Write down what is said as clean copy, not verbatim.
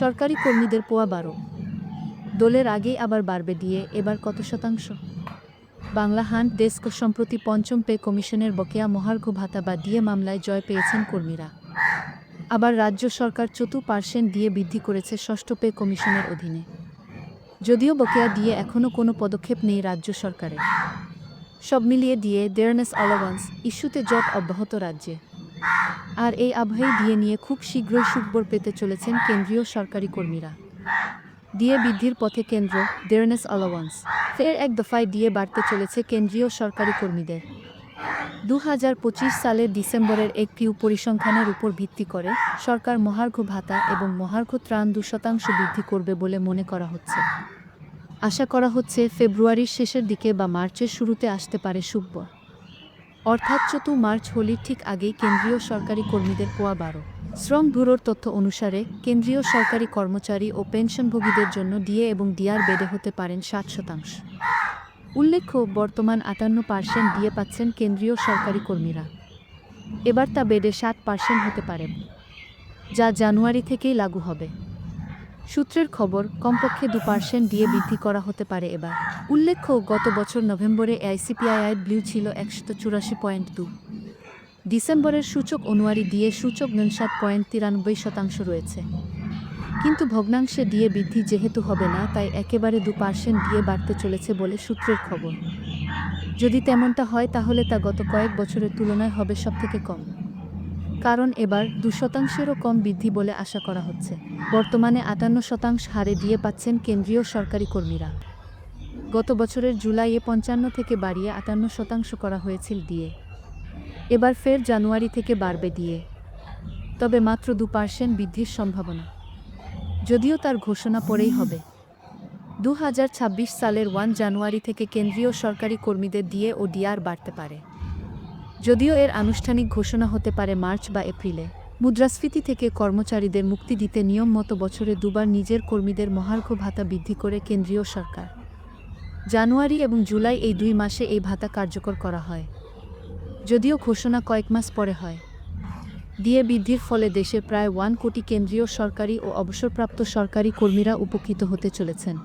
সরকারি কর্মীদের পোয়া 12। দোলের আগেই আবার বাড়বে দিয়ে, এবার কত শতাংশ? Bangla hunt desk. সম্প্রতি পঞ্চম পে কমিশনের বকেয়া মহার্ঘ ভাতা বা ডিএ মামলায় জয় পেয়েছেন কর্মীরা। আবার রাজ্য সরকার 4% দিয়ে বৃদ্ধি করেছে ষষ্ঠ পে কমিশনের অধীনে। যদিও বকেয়া দিয়ে এখনও কোনো পদক্ষেপ নেই রাজ্য সরকারের। সব মিলিয়ে দিয়ে ডেয়ারনেস অ্যালাওয়ান্স ইস্যুতে জট অব্যাহত রাজ্যে। আর এই আবহেই ডিএ নিয়ে খুব শীঘ্রই সুখবর পেতে চলেছেন কেন্দ্রীয় সরকারি কর্মীরা। ডিএ বৃদ্ধির পথে কেন্দ্র। ডেয়ারনেস অ্যালাওয়ান্স ফের এক দফায় ডিএ বাড়তে চলেছে কেন্দ্রীয় সরকারি কর্মীদের। 2025 সালের ডিসেম্বরের এক পিউ পরিসংখ্যানের উপর ভিত্তি করে সরকার মহার্ঘ ভাতা এবং মহার্ঘ ত্রাণ 2% বৃদ্ধি করবে বলে মনে করা হচ্ছে। আশা করা হচ্ছে ফেব্রুয়ারির শেষের দিকে বা মার্চের শুরুতে আসতে পারে সুখবর। অর্থাৎ 4 মার্চ হোলির ঠিক আগেই কেন্দ্রীয় সরকারি কর্মীদের পোয়া 12। শ্রম ব্যুরোর তথ্য অনুসারে কেন্দ্রীয় সরকারি কর্মচারী ও পেনশনভোগীদের জন্য ডিএ এবং ডিআর বেড়ে হতে পারেন 60%। উল্লেখ্য, বর্তমান 58% ডিএ পাচ্ছেন কেন্দ্রীয় সরকারি কর্মীরা। এবার তা বেড়ে 60% হতে পারে, যা জানুয়ারি থেকেই লাগু হবে। সূত্রের খবর, কমপক্ষে 2% ডিএ বৃদ্ধি করা হতে পারে এবার। উল্লেখ্য, গত বছর নভেম্বরে আইসিপিআই ব্লু ছিল 184.2। ডিসেম্বরের সূচক অনুয়ারি ডিএ সূচক 59.93% রয়েছে। কিন্তু ভগ্নাংশে ডিএ বৃদ্ধি যেহেতু হবে না, তাই একেবারে 2% ডিএ বাড়তে চলেছে বলে সূত্রের খবর। যদি তেমনটা হয় তাহলে তা গত কয়েক বছরের তুলনায় হবে সবথেকে কম। কারণ এবার 2%-এরও কম বৃদ্ধি বলে আশা করা হচ্ছে। বর্তমানে 58% হারে ডিএ পাচ্ছেন কেন্দ্রীয় সরকারি কর্মীরা। গত বছরের জুলাইয়ে 55 থেকে বাড়িয়ে 58% করা হয়েছিল ডিএ। এবার ফের জানুয়ারি থেকে বাড়বে ডিএ, তবে মাত্র 2% বৃদ্ধির সম্ভাবনা, যদিও তার ঘোষণা পরেই হবে। 2026 সালের 1 জানুয়ারি থেকে কেন্দ্রীয় সরকারি কর্মীদের ডিএ ও ডিআর বাড়তে পারে, যদিও এর আনুষ্ঠানিক ঘোষণা হতে পারে মার্চ বা এপ্রিলে। মুদ্রাস্ফীতি থেকে কর্মচারীদের মুক্তি দিতে নিয়ম মতো বছরে দুবার নিজের কর্মীদের মহার্ঘ ভাতা বৃদ্ধি করে কেন্দ্রীয় সরকার। জানুয়ারি এবং জুলাই এই 2 মাসে এই ভাতা কার্যকর করা হয়, যদিও ঘোষণা কয়েক মাস পরে হয়। ডিএ বৃদ্ধির ফলে দেশে প্রায় 1 কোটি কেন্দ্রীয় সরকারি ও অবসরপ্রাপ্ত সরকারি কর্মীরা উপকৃত হতে চলেছেন।